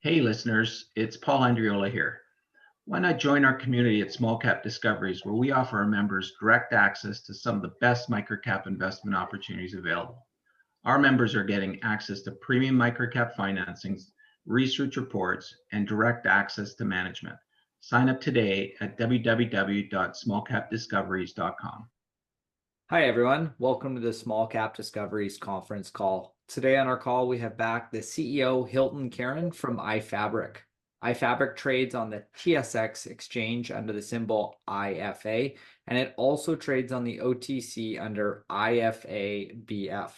Hey listeners, it's Paul Andriola here. Why not join our community at Small Cap Discoveries, where we offer our members direct access to some of the best microcap investment opportunities available. Our members are getting access to premium microcap financings, research reports, and direct access to management. Sign up today at www.smallcapdiscoveries.com. Hi, everyone. Welcome to the Small Cap Discoveries conference call. Today on our call, we have back the CEO Hylton Karon from iFabric. iFabric trades on the TSX exchange under the symbol IFA, and it also trades on the OTC under IFA-BF.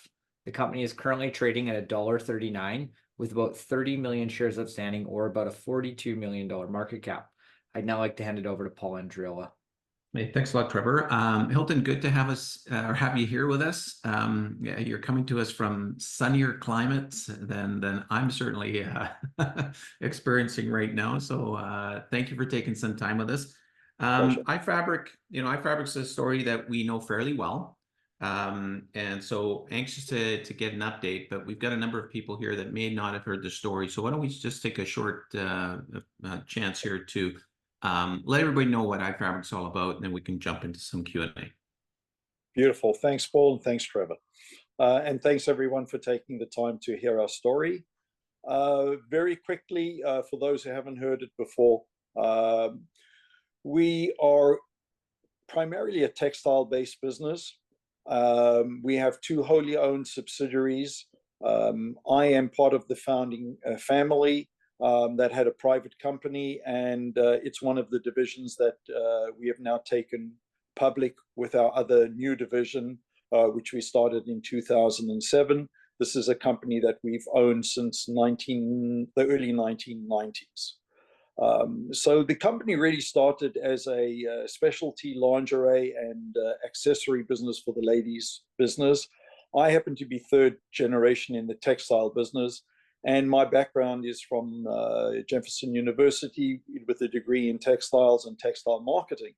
The company is currently trading at $1.39 with about 30 million shares outstanding, or about a $42 million market cap. I'd now like to hand it over to Paul Andriola. Hey, thanks a lot, Trevor. Hylton, good to have us or have you here with us. Yeah, you're coming to us from sunnier climates than I'm certainly experiencing right now. So thank you for taking some time with us. iFabric, iFabric's a story that we know fairly well, and so anxious to get an update. But we've got a number of people here that may not have heard the story. So why don't we just take a short chance here to let everybody know what iFabric's all about, and then we can jump into some Q&A. Beautiful. Thanks, Paul, and thanks, Trevor. And thanks, everyone, for taking the time to hear our story. Very quickly, for those who haven't heard it before, we are primarily a textile-based business. We have two wholly owned subsidiaries. I am part of the founding family that had a private company, and it's one of the divisions that we have now taken public with our other new division, which we started in 2007. This is a company that we've owned since the early 1990s. So the company really started as a specialty lingerie and accessory business for the ladies' business. I happen to be third generation in the textile business, and my background is from Jefferson University with a degree in textiles and textile marketing.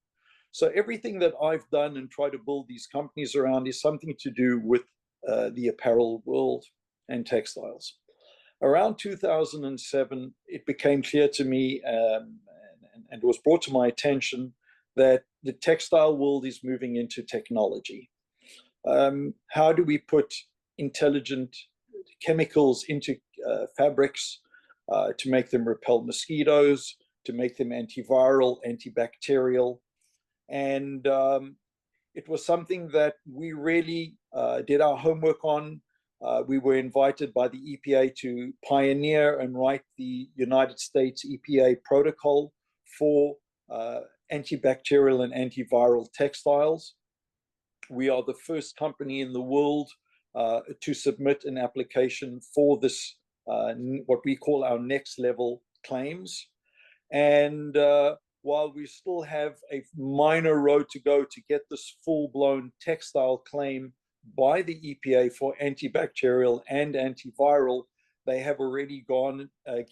So everything that I've done and tried to build these companies around is something to do with the apparel world and textiles. Around 2007, it became clear to me, and it was brought to my attention, that the textile world is moving into technology. How do we put intelligent chemicals into fabrics to make them repel mosquitoes, to make them antiviral, antibacterial? And it was something that we really did our homework on. We were invited by the EPA to pioneer and write the United States EPA protocol for antibacterial and antiviral textiles. We are the first company in the world to submit an application for this, what we call our next level claims. And while we still have a minor road to go to get this full-blown textile claim by the EPA for antibacterial and antiviral, they have already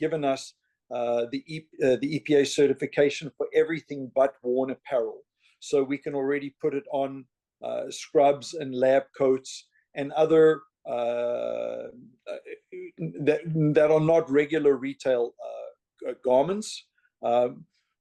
given us the EPA certification for everything but worn apparel. So we can already put it on scrubs and lab coats and other that are not regular retail garments.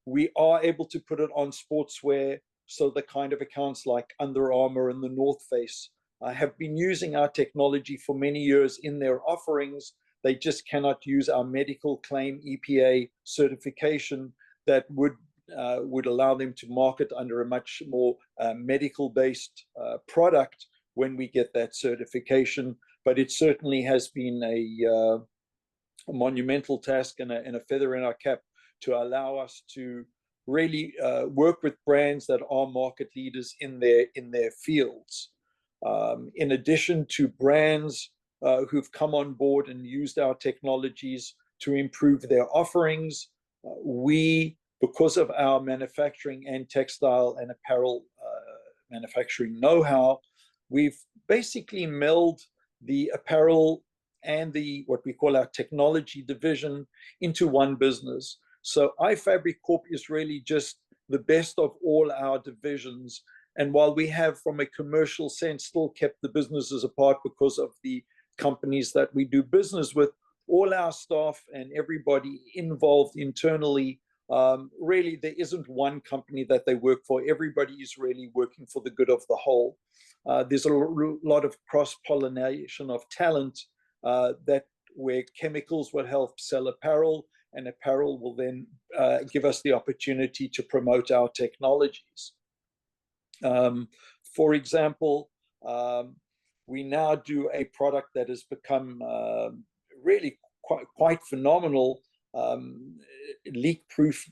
We are able to put it on sportswear, so the kind of accounts like Under Armour and the North Face have been using our technology for many years in their offerings. They just cannot use our medical claim EPA certification that would allow them to market under a much more medical-based product when we get that certification. But it certainly has been a monumental task and a feather in our cap to allow us to really work with brands that are market leaders in their fields. In addition to brands who've come on board and used our technologies to improve their offerings, we, because of our manufacturing and textile and apparel manufacturing know-how, we've basically melded the apparel and what we call our technology division into one business. So iFabric Corp is really just the best of all our divisions. And while we have, from a commercial sense, still kept the businesses apart because of the companies that we do business with, all our staff and everybody involved internally, really there isn't one company that they work for. Everybody is really working for the good of the whole. There's a lot of cross-pollination of talent that where chemicals will help sell apparel, and apparel will then give us the opportunity to promote our technologies. For example, we now do a product that has become really quite phenomenal, leak-proof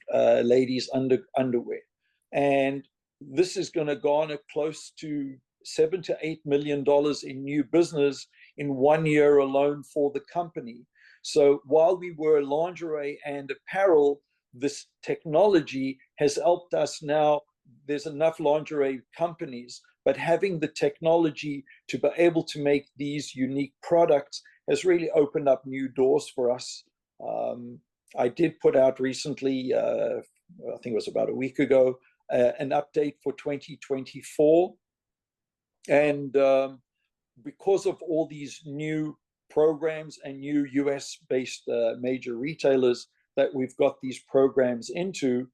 ladies' underwear. And this is going to garner close to $7 to $8 million in new business in 1 year alone for the company. So while we were lingerie and apparel, this technology has helped us now. There's enough lingerie companies, but having the technology to be able to make these unique products has really opened up new doors for us. I did put out recently, I think it was about a week ago, an update for 2024. And because of all these new programs and new US-based major retailers that we've got these programs into,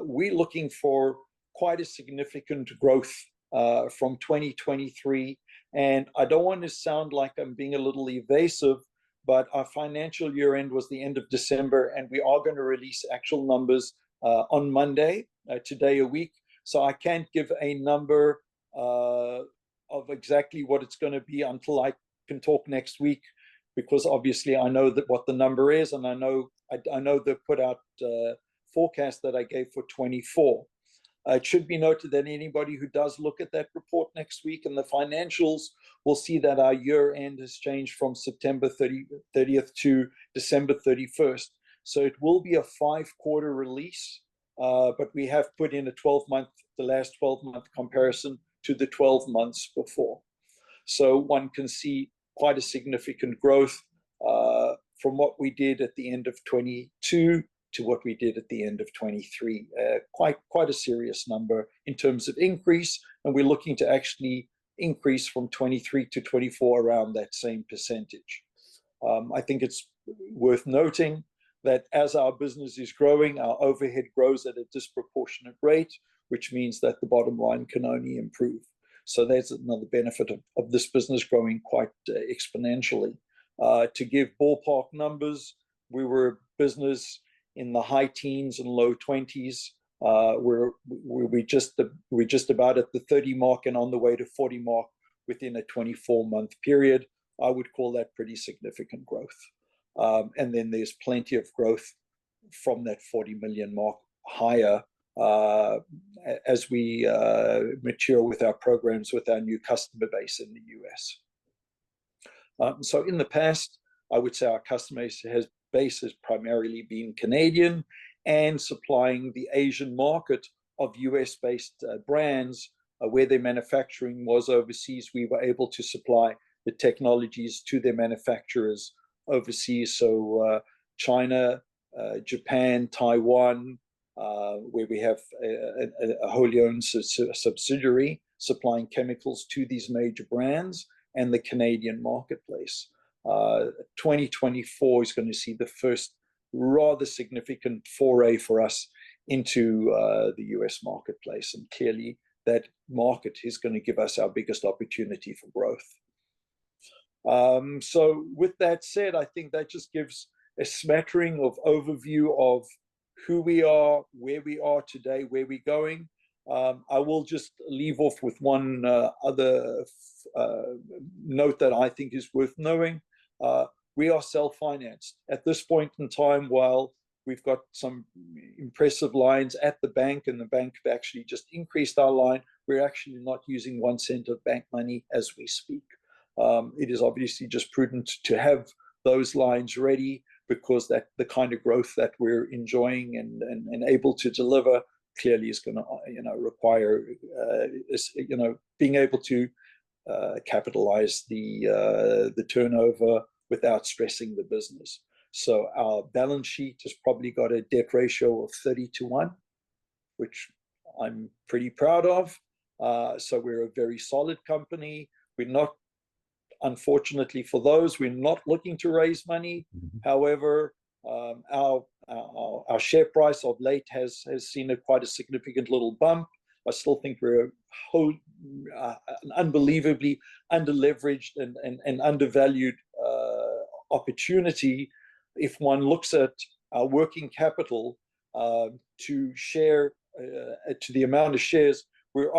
we're looking for quite a significant growth from 2023. And I don't want to sound like I'm being a little evasive, but our financial year end was the end of December, and we are going to release actual numbers on Monday, today a week. So I can't give a number of exactly what it's going to be until I can talk next week, because obviously I know that what the number is, and I know the put out forecast that I gave for 24. It should be noted that anybody who does look at that report next week and the financials will see that our year end has changed from September 30th to December 31st. So it will be a 5-quarter release, but we have put in a 12-month, the last 12-month comparison to the 12 months before. So one can see quite a significant growth from what we did at the end of 22 to what we did at the end of 23. Quite a serious number in terms of increase, and we're looking to actually increase from 23 to 24 around that same percentage. I think it's worth noting that as our business is growing, our overhead grows at a disproportionate rate, which means that the bottom line can only improve. So that's another benefit of this business growing quite exponentially. To give ballpark numbers, we were a business in the high teens and low 20s. We're just about at the 30 mark and on the way to 40 mark within a 24-month period. I would call that pretty significant growth. And then there's plenty of growth from that 40 million mark higher as we mature with our programs with our new customer base in the US. So in the past, I would say our customer base has primarily been Canadian and supplying the Asian market of US-based brands where their manufacturing was overseas. We were able to supply the technologies to their manufacturers overseas. So China, Japan, Taiwan, where we have a wholly owned subsidiary supplying chemicals to these major brands, and the Canadian marketplace. 2024 is going to see the first rather significant foray for us into the US marketplace. And clearly that market is going to give us our biggest opportunity for growth. So with that said, I think that just gives a smattering of overview of who we are, where we are today, where we're going. I will just leave off with one other note that I think is worth knowing. We are self-financed. At this point in time, while we've got some impressive lines at the bank, and the bank have actually just increased our line, we're actually not using 1 cent of bank money as we speak. It is obviously just prudent to have those lines ready, because that the kind of growth that we're enjoying and able to deliver clearly is going to require being able to capitalize the turnover without stressing the business. So our balance sheet has probably got a debt ratio of 30-1, which I'm pretty proud of. So we're a very solid company. We're not, Unfortunately for those, we're not looking to raise money. However, our share price of late has seen quite a significant little bump. I still think we're an unbelievably underleveraged and undervalued opportunity. If one looks at our working capital to share to the amount of shares we're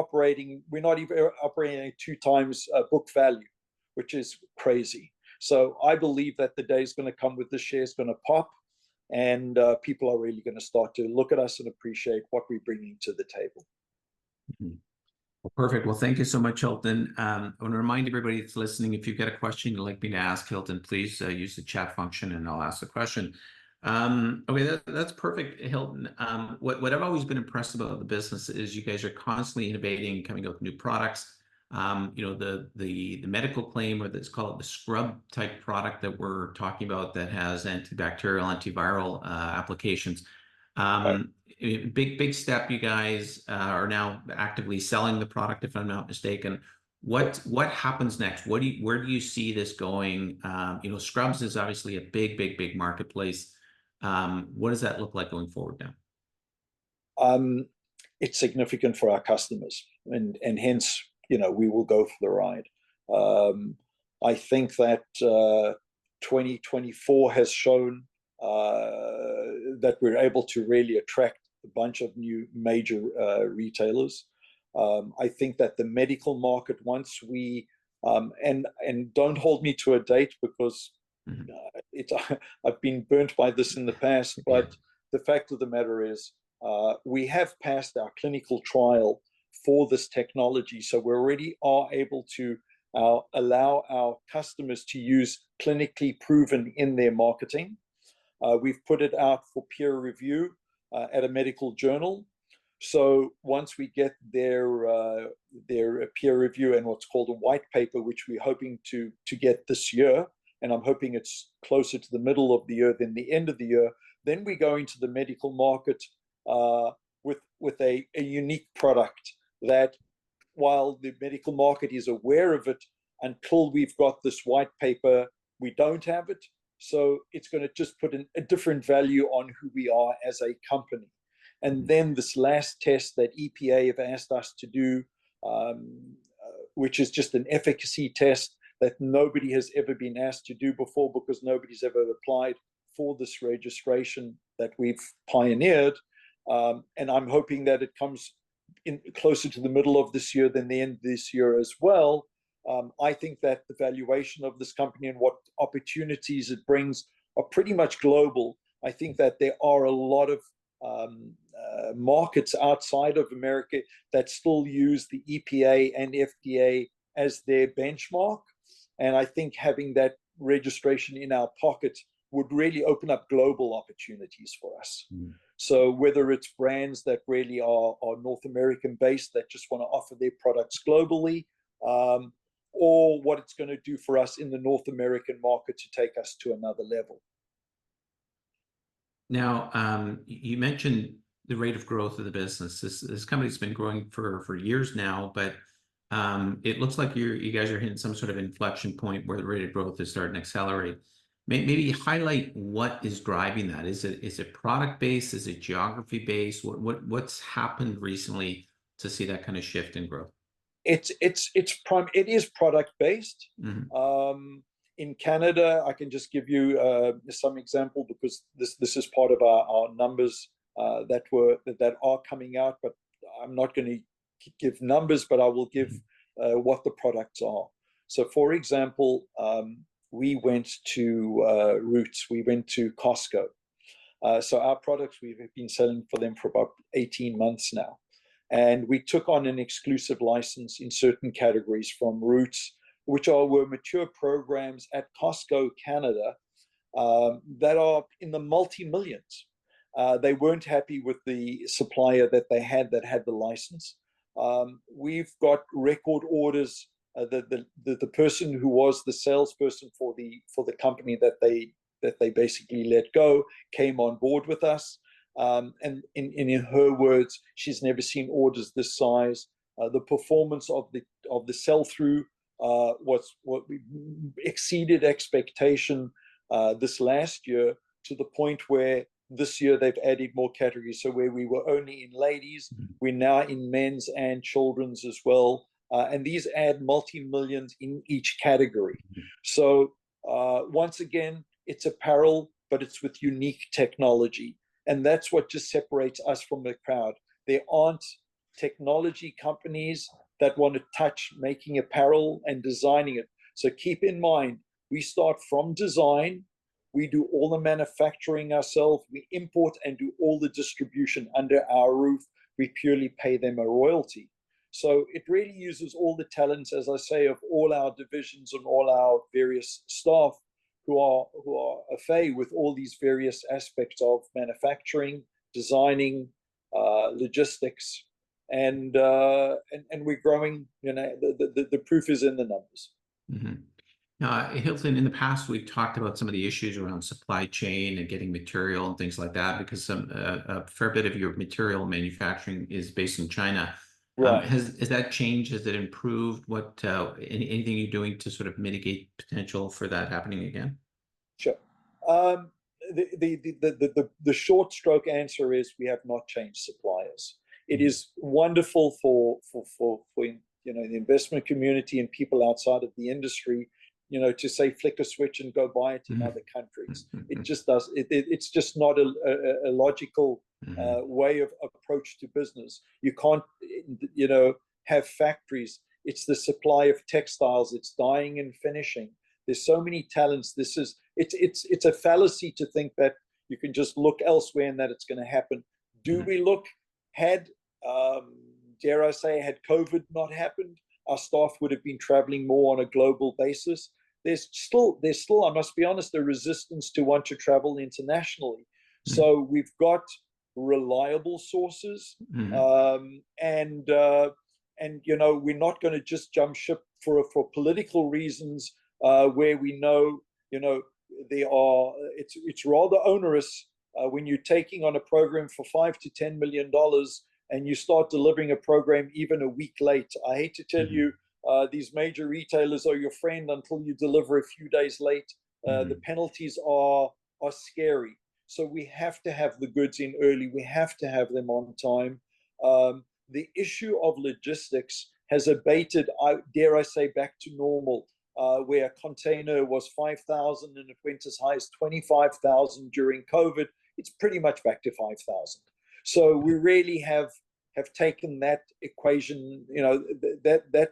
not even operating at 2 times book value, which is crazy. So I believe that the day is going to come with the shares going to pop, and people are really going to start to look at us and appreciate what we're bringing to the table. Well, perfect. Well, thank you so much, Hylton. I want to remind everybody that's listening, if you've got a question you'd like me to ask Hylton, please use the chat function and I'll ask the question. Okay, that's perfect, Hylton. What I've always been impressed about the business is you guys are constantly innovating, coming out with new products. The medical claim, or let's call it the scrub type product that we're talking about that has antibacterial, antiviral applications. Big step. You guys are now actively selling the product, if I'm not mistaken. What happens next? Where do you see this going? Scrubs is obviously a big marketplace. What does that look like going forward now? It's significant for our customers, and hence, we will go for the ride. I think that 2024 has shown that we're able to really attract a bunch of new major retailers. I think that the medical market, once we and don't hold me to a date, because I've been burnt by this in the past, but the fact of the matter is we have passed our clinical trial for this technology, so we already are able to allow our customers to use clinically proven in their marketing. We've put it out for peer review at a medical journal. So once we get their peer review and what's called a white paper, which we're hoping to get this year, and I'm hoping it's closer to the middle of the year than the end of the year, then we go into the medical market with a unique product that, while the medical market is aware of it, until we've got this white paper, we don't have it. So it's going to just put a different value on who we are as a company. And then this last test that EPA have asked us to do, which is just an efficacy test that nobody has ever been asked to do before, because nobody's ever applied for this registration that we've pioneered. And I'm hoping that it comes in closer to the middle of this year than the end of this year as well. I think that the valuation of this company and what opportunities it brings are pretty much global. I think that there are a lot of markets outside of America that still use the EPA and FDA as their benchmark. And I think having that registration in our pocket would really open up global opportunities for us. So whether it's brands that really are North American based that just want to offer their products globally, or what it's going to do for us in the North American market to take us to another level. Now, you mentioned the rate of growth of the business. This company's been growing for years now, but it looks like you guys are hitting some sort of inflection point where the rate of growth is starting to accelerate. Maybe highlight what is driving that. Is it product based? Is it geography based? What's happened recently to see that kind of shift in growth? It is product based. In Canada, I can just give you some example, because this is part of our numbers that are coming out, but I'm not going to give numbers, but I will give what the products are. So for example, we went to Roots, we went to Costco. So our products, we've been selling for them for about 18 months now. And we took on an exclusive license in certain categories from Roots, which were mature programs at Costco Canada that are in the multi-millions. They weren't happy with the supplier that they had that had the license. We've got record orders. The person who was the salesperson for the company that they basically let go came on board with us. And in her words, she's never seen orders this size. The performance of the sell-through what we exceeded expectation this last year, to the point where this year they've added more categories. So where we were only in ladies, we're now in men's and children's as well. And these add multi-millions in each category. So once again, it's apparel, but it's with unique technology. And that's what just separates us from the crowd. There aren't technology companies that want to touch making apparel and designing it. So keep in mind, we start from design. We do all the manufacturing ourselves. We import and do all the distribution under our roof. We purely pay them a royalty. So it really uses all the talents, as I say, of all our divisions and all our various staff who are IFA with all these various aspects of manufacturing, designing, logistics, and we're growing. You know, the proof is in the numbers. Mm-hmm. Now, Hylton, in the past, we've talked about some of the issues around supply chain and getting material and things like that, because a fair bit of your material manufacturing is based in China. Right. Has that changed? Has it improved? What anything you're doing to sort of mitigate potential for that happening again? Sure. The short stroke answer is we have not changed suppliers. It is wonderful for you know, the investment community and people outside of the industry, you know, to say flick a switch and go buy it in other countries. It just does. It's just not a logical way of approach to business. You can't, you know, have factories. It's the supply of textiles. It's dyeing and finishing. There's so many talents. It's a fallacy to think that you can just look elsewhere and that it's going to happen. Do we look? Had dare I say, had COVID not happened, our staff would have been traveling more on a global basis. There's still, I must be honest, a resistance to want to travel internationally. So we've got reliable sources, and you know, we're not going to just jump ship for political reasons, where we know, you know, it's rather onerous when you're taking on a program for $5 to $10 million and you start delivering a program even a week late. I hate to tell you, these major retailers are your friend until you deliver a few days late. The penalties are scary. So we have to have the goods in early. We have to have them on time. The issue of logistics has abated, dare I say, back to normal, where a container was 5,000 and it went as high as 25,000 during COVID. It's pretty much back to 5,000. So we really have taken that equation, you know, that,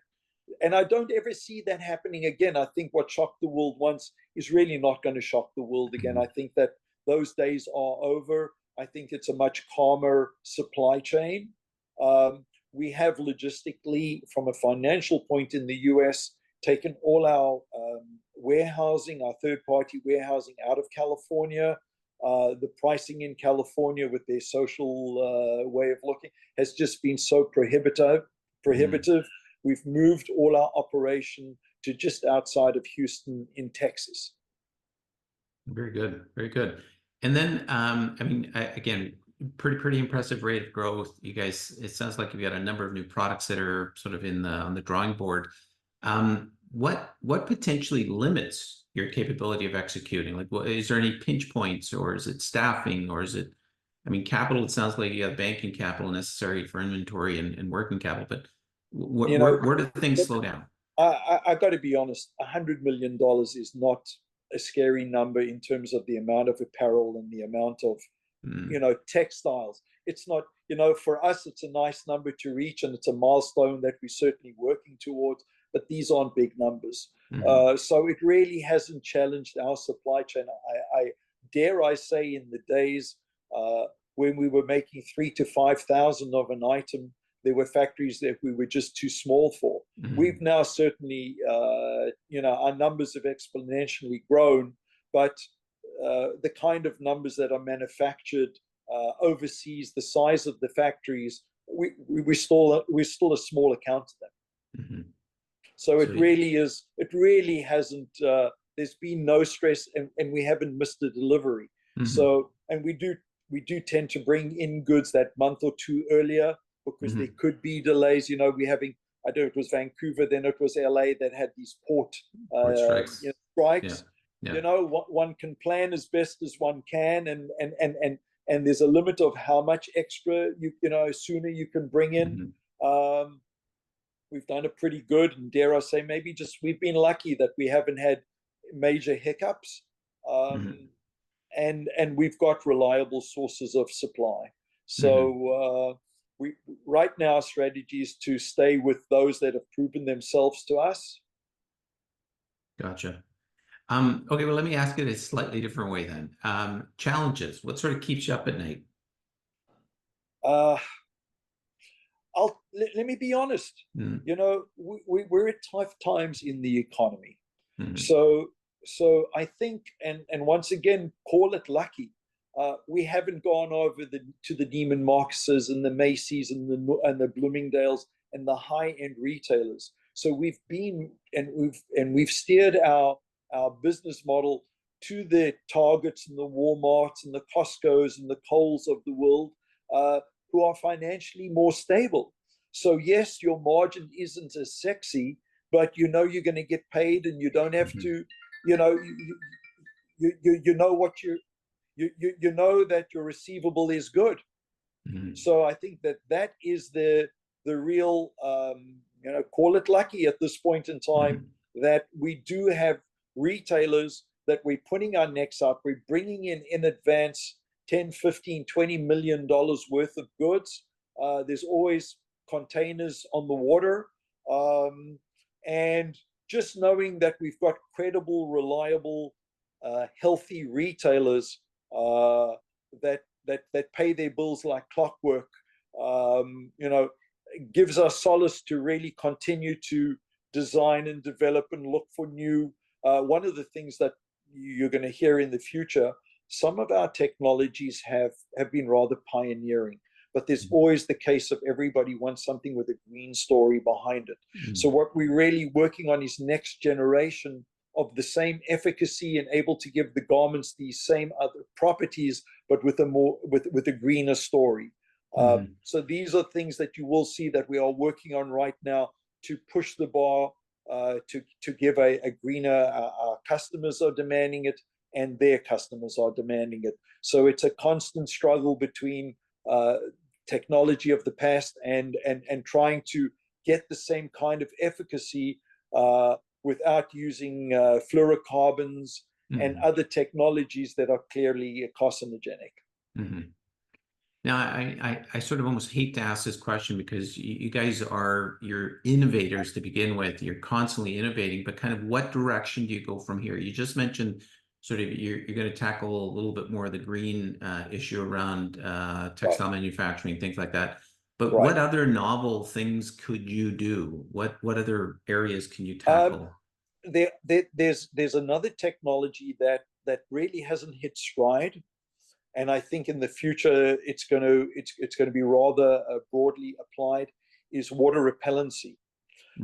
and I don't ever see that happening again. I think what shocked the world once is really not going to shock the world again. I think that those days are over. I think it's a much calmer supply chain. We have logistically, from a financial point in the US, taken all our warehousing, our third-party warehousing out of California. The pricing in California with their social way of looking has just been so prohibitive. We've moved all our operation to just outside of Houston in Texas. Very good, very good. And then, I mean, again, pretty impressive rate of growth. You guys, it sounds like you've got a number of new products that are sort of on the drawing board. What potentially limits your capability of executing? Like, is there any pinch points, or is it staffing, or is it, I mean, capital? It sounds like you have banking capital necessary for inventory and working capital, but where do things slow down? I got to be honest, $100 million is not a scary number in terms of the amount of apparel and the amount of, you know, textiles. It's not, you know, for us, it's a nice number to reach, and it's a milestone that we're certainly working towards, but these aren't big numbers. So it really hasn't challenged our supply chain. I dare I say, in the days when we were making 3,000 to 5,000 of an item, there were factories that we were just too small for. We've now certainly, you know, our numbers have exponentially grown, but the kind of numbers that are manufactured overseas, the size of the factories, we're still a small account to them. So it really hasn't, there's been no stress, and we haven't missed a delivery. So, and we do tend to bring in goods that month or two earlier, because there could be delays. You know, we're having I don't know, it was Vancouver, then it was LA that had these port strikes. strikes. Yeah. You know, one can plan as best as one can, and there's a limit of how much extra you know sooner you can bring in. We've done it pretty good, and dare I say, maybe just we've been lucky that we haven't had major hiccups, and we've got reliable sources of supply. So we right now, our strategy is to stay with those that have proven themselves to us. Gotcha. Okay, well, let me ask it a slightly different way then. Challenges. What sort of keeps you up at night? Let me be honest. You know, we're at tough times in the economy. So I think, and once again, call it lucky. We haven't gone over to the Neiman Marcus's and the Macy's and the Bloomingdale's and the high-end retailers. So we've been and we've steered our business model to the Targets and the Walmarts and the Costco's and the Kohl's of the world, who are financially more stable. So yes, your margin isn't as sexy, but you know you're going to get paid, and you don't have to, you know, you know what you know that your receivable is good. So I think that is the real, you know, call it lucky at this point in time, that we do have retailers that we're putting our necks up. We're bringing in advance 10, 15, $20 million worth of goods. There's always containers on the water. And just knowing that we've got credible, reliable, healthy retailers that pay their bills like clockwork, you know, gives us solace to really continue to design and develop and look for new. One of the things that you're going to hear in the future, some of our technologies have been rather pioneering, but there's always the case of everybody wants something with a green story behind it. So what we're really working on is next generation of the same efficacy and able to give the garments these same other properties, but with a greener story. So these are things that you will see that we are working on right now to push the bar, to give a greener. Our customers are demanding it, and their customers are demanding it. So it's a constant struggle between technology of the past and trying to get the same kind of efficacy without using fluorocarbons and other technologies that are clearly carcinogenic. Now, I sort of almost hate to ask this question, because you guys you're innovators to begin with. You're constantly innovating, but kind of what direction do you go from here? You just mentioned sort of you're going to tackle a little bit more of the green issue around textile manufacturing, things like that. But what other novel things could you do? What other areas can you tackle? There's another technology that really hasn't hit stride, and I think in the future it's going to be rather broadly applied, is water repellency.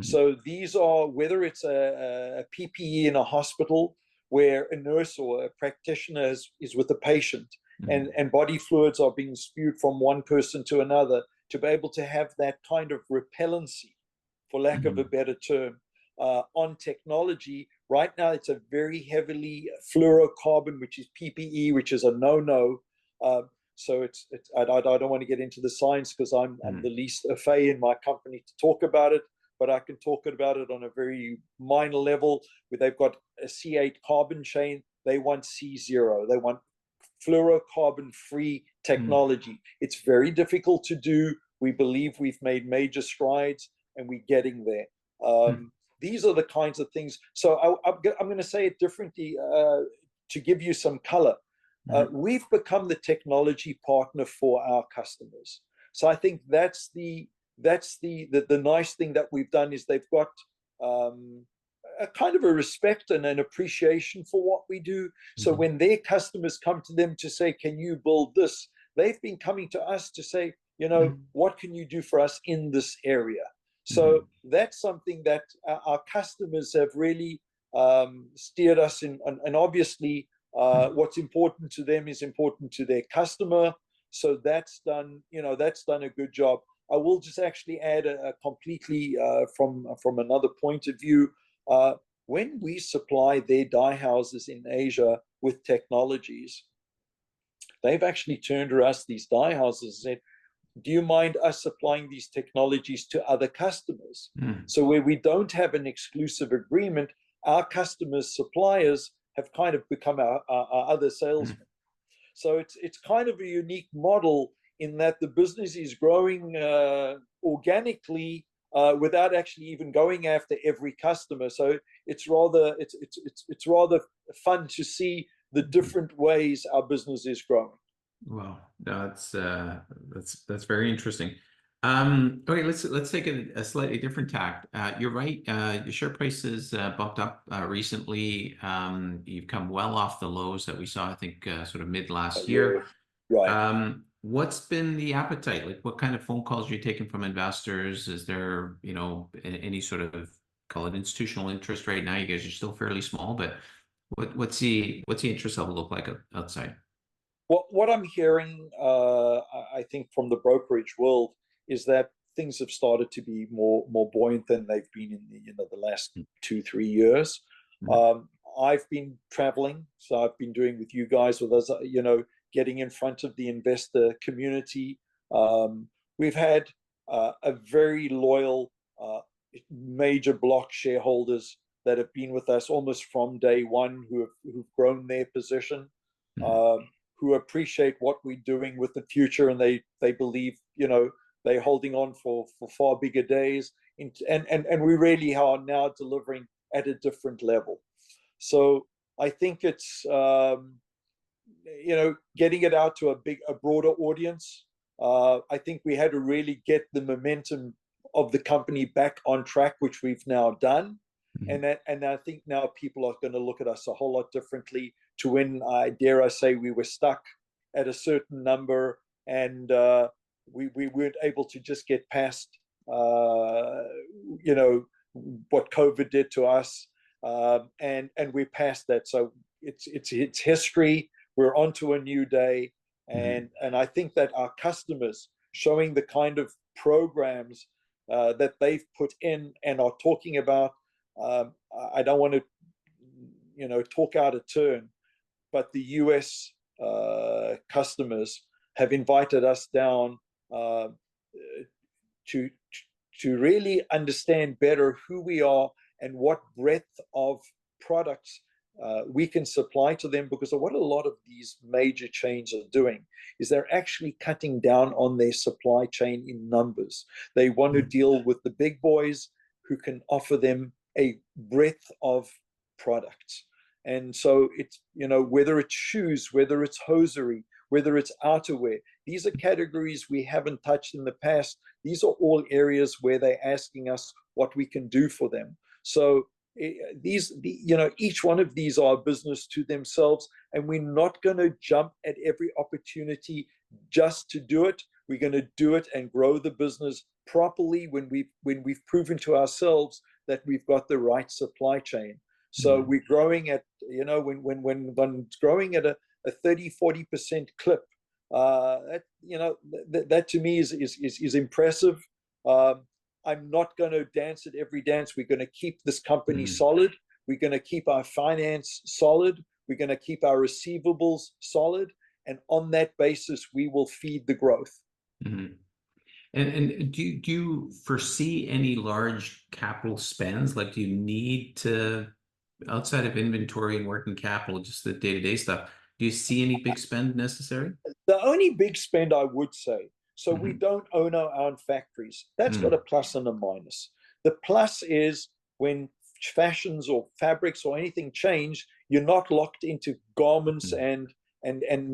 So these are, whether it's a PPE in a hospital where a nurse or a practitioner is with a patient, and body fluids are being spewed from one person to another, to be able to have that kind of repellency, for lack of a better term, on technology. Right now, it's a very heavily fluorocarbon, which is PPE, which is a no-no. So I don't want to get into the science, because I'm the least IFA in my company to talk about it, but I can talk about it on a very minor level, where they've got a C8 carbon chain. They want C0. They want fluorocarbon-free technology. It's very difficult to do. We believe we've made major strides, and we're getting there. These are the kinds of things. So I'm going to say it differently to give you some color. We've become the technology partner for our customers. So I think that's the nice thing that we've done, is they've got a kind of a respect and an appreciation for what we do. So when their customers come to them to say, can you build this? They've been coming to us to say, you know, what can you do for us in this area? So that's something that our customers have really steered us in. And obviously, what's important to them is important to their customer. So that's done a good job. I will just actually add a completely from another point of view. When we supply their dye houses in Asia with technologies, they've actually turned to us, these dye houses, and said, do you mind us supplying these technologies to other customers? So where we don't have an exclusive agreement, our customers, suppliers have kind of become our other salesmen. So it's kind of a unique model in that the business is growing organically without actually even going after every customer. So it's rather fun to see the different ways our business is growing. Wow, that's very interesting. Okay, let's take a slightly different tact. You're right. Your share price has bumped up recently. You've come well off the lows that we saw, I think, sort of mid last year. Right. What's been the appetite? Like, what kind of phone calls are you taking from investors? Is there, any sort of, call it institutional interest right now? You guys are still fairly small, but what's the interest level look like outside? What I'm hearing, I think, from the brokerage world is that things have started to be more buoyant than they've been in the last 2-3 years. I've been traveling, so I've been doing with you guys, with us, getting in front of the investor community. We've had a very loyal major block shareholders that have been with us almost from day one, who've grown their position. Who appreciate what we're doing with the future, and they believe, they're holding on for far bigger days, and we really are now delivering at a different level. So I think it's getting it out to a broader audience. I think we had to really get the momentum of the company back on track, which we've now done. And I think now people are going to look at us a whole lot differently to when, dare I say, we were stuck at a certain number, and we weren't able to just get past, what COVID did to us, and we're past that. So it's history. We're on to a new day, and I think that our customers, showing the kind of programs that they've put in and are talking about. I don't want to, talk out of turn, but the US customers have invited us down to really understand better who we are and what breadth of products we can supply to them, because of what a lot of these major chains are doing is they're actually cutting down on their supply chain in numbers. They want to deal with the big boys who can offer them a breadth of products. And so it's, whether it's shoes, whether it's hosiery, whether it's outerwear, these are categories we haven't touched in the past. These are all areas where they're asking us what we can do for them. So each one of these are a business to themselves, and we're not going to jump at every opportunity just to do it. We're going to do it and grow the business properly when we've proven to ourselves that we've got the right supply chain. So we're growing at, when it's growing at a 30-40% clip, that to me is impressive. I'm not going to dance at every dance. We're going to keep this company solid. We're going to keep our finance solid. We're going to keep our receivables solid. And on that basis, we will feed the growth. And do you foresee any large capital spends? Like, do you need to, outside of inventory and working capital, just the day-to-day stuff, do you see any big spend necessary? The only big spend, I would say, so we don't own our own factories. That's got a plus and a minus. The plus is when fashions or fabrics or anything change, you're not locked into garments and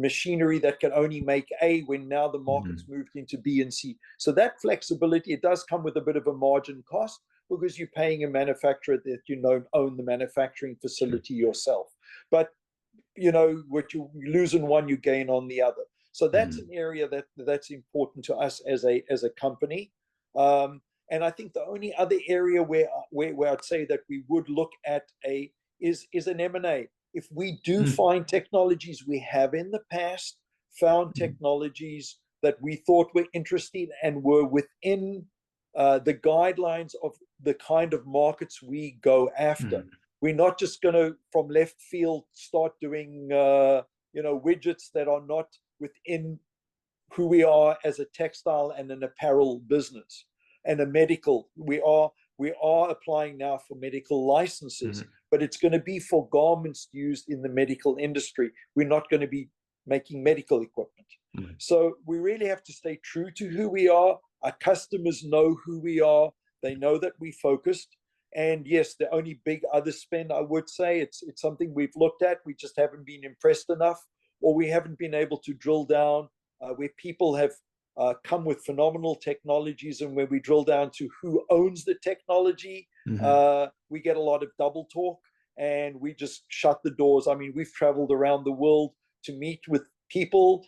machinery that can only make A, when now the market's moved into B and C. So that flexibility, it does come with a bit of a margin cost, because you're paying a manufacturer that you don't own the manufacturing facility yourself. But what you lose in one, you gain on the other. So that's an area that's important to us as a company. And I think the only other area where I'd say that we would look at is an M&A. If we do find technologies, we have in the past found technologies that we thought were interesting and were within the guidelines of the kind of markets we go after. We're not just going to, from left field, start doing widgets that are not within who we are as a textile and an apparel business and a medical. We are applying now for medical licenses, but it's going to be for garments used in the medical industry. We're not going to be making medical equipment. So we really have to stay true to who we are. Our customers know who we are. They know that we focused. And yes, the only big other spend, I would say, it's something we've looked at. We just haven't been impressed enough, or we haven't been able to drill down where people have come with phenomenal technologies, and where we drill down to who owns the technology, we get a lot of double talk, and we just shut the doors. I mean, we've traveled around the world to meet with people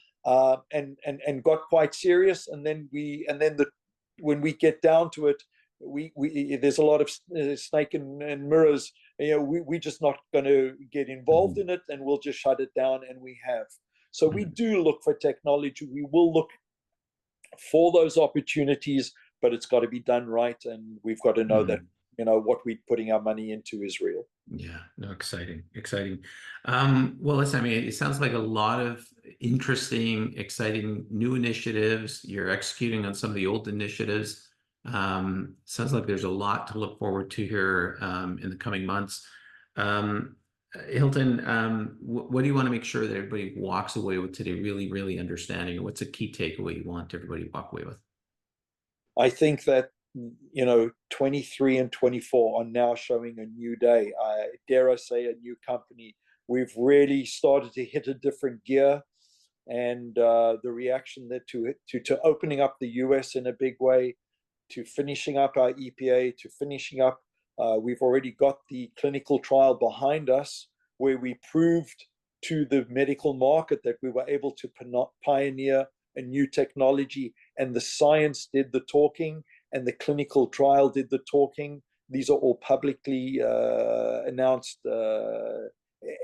and got quite serious, and then when we get down to it, there's a lot of snake and mirrors. We're just not going to get involved in it, and we'll just shut it down, and we have. So we do look for technology. We will look for those opportunities, but it's got to be done right, and we've got to know that what we're putting our money into is real. Yeah, no, exciting. Well, listen, I mean, it sounds like a lot of interesting, exciting new initiatives. You're executing on some of the old initiatives. Sounds like there's a lot to look forward to here in the coming months. Hylton, what do you want to make sure that everybody walks away with today really, really understanding? What's a key takeaway you want everybody to walk away with? I think that 23 and 24 are now showing a new day. Dare I say, a new company. We've really started to hit a different gear, and the reaction that to opening up the US in a big way, to finishing up our EPA, to finishing up, we've already got the clinical trial behind us, where we proved to the medical market that we were able to pioneer a new technology, and the science did the talking, and the clinical trial did the talking. These are all publicly announced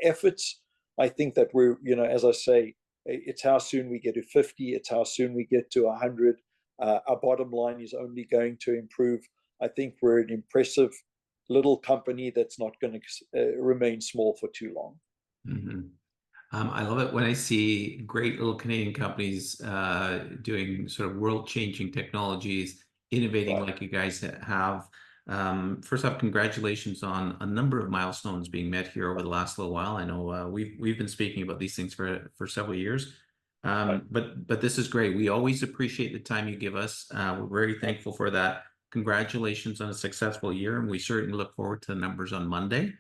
efforts. I think that we're, as I say, it's how soon we get to 50, it's how soon we get to 100. Our bottom line is only going to improve. I think we're an impressive little company that's not going to remain small for too long. I love it when I see great little Canadian companies doing sort of world-changing technologies, innovating like you guys have. First off, congratulations on a number of milestones being met here over the last little while. I know we've been speaking about these things for several years, but this is great. We always appreciate the time you give us. We're very thankful for that. Congratulations on a successful year, and we certainly look forward to the numbers on Monday.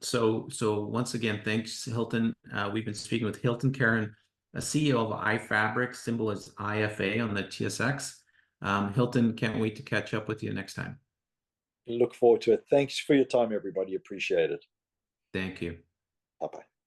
So once again, thanks, Hylton. We've been speaking with Hylton Karon, a CEO of iFabric, symbol is IFA on the TSX. Hylton, can't wait to catch up with you next time. Look forward to it. Thanks for your time, everybody. Appreciate it. Thank you. Bye-bye.